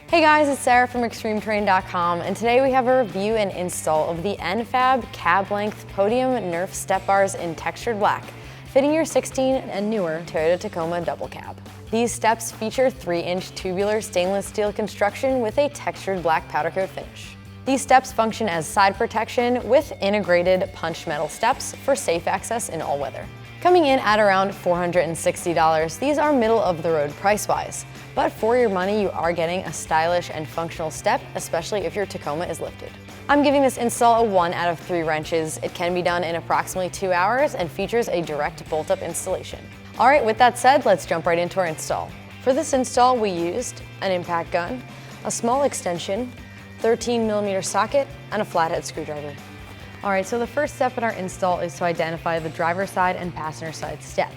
Hey guys, it's Sarah from ExtremeTerrain.com, and today we have a review and install of the N-Fab cab length Podium Nerf step bars in textured black, fitting your 16 and newer Toyota Tacoma double cab. These steps feature 3-inch tubular stainless steel construction with a textured black powder coat finish. These steps function as side protection with integrated punched metal steps for safe access in all weather. Coming in at around $460, these are middle of the road price-wise, but for your money you are getting a stylish and functional step, especially if your Tacoma is lifted. I'm giving this install a 1 out of 3 wrenches. It can be done in approximately 2 hours and features a direct bolt-up installation. All right, with that said, let's jump right into our install. For this install, we used an impact gun, a small extension, 13mm socket, and a flathead screwdriver. All right, so the first step in our install is to identify the driver's side and passenger side step.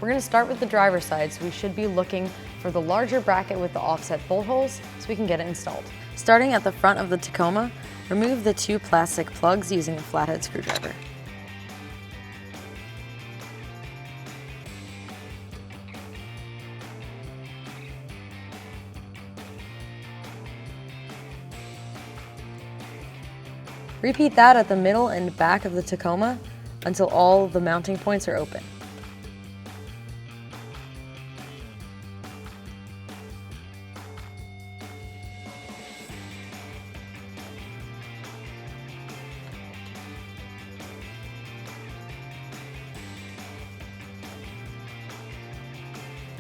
We're going to start with the driver's side, so we should be looking for the larger bracket with the offset bolt holes so we can get it installed. Starting at the front of the Tacoma, remove the 2 plastic plugs using a flathead screwdriver. Repeat that at the middle and back of the Tacoma until all the mounting points are open.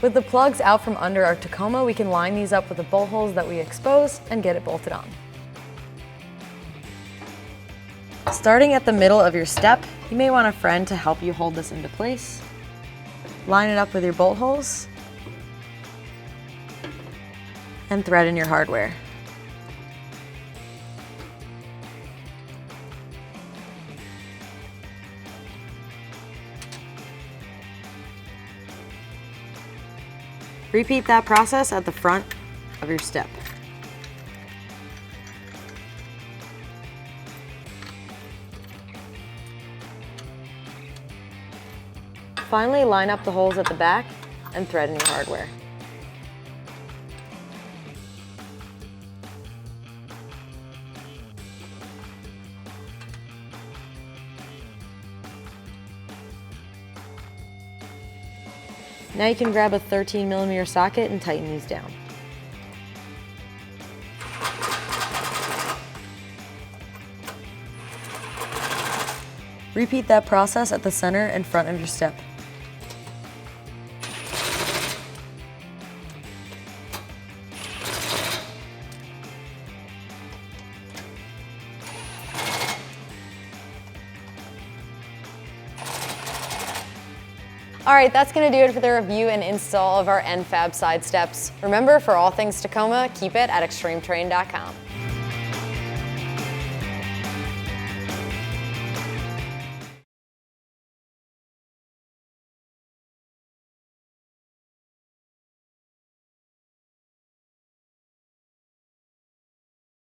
With the plugs out from under our Tacoma, we can line these up with the bolt holes that we expose and get it bolted on. Starting at the middle of your step, you may want a friend to help you hold this into place. Line it up with your bolt holes and thread in your hardware. Repeat that process at the front of your step. Finally, line up the holes at the back and thread in your hardware. Now you can grab a 13mm socket and tighten these down. Repeat that process at the center and front of your step. All right, that's going to do it for the review and install of our N-Fab side steps. Remember, for all things Tacoma, keep it at ExtremeTerrain.com.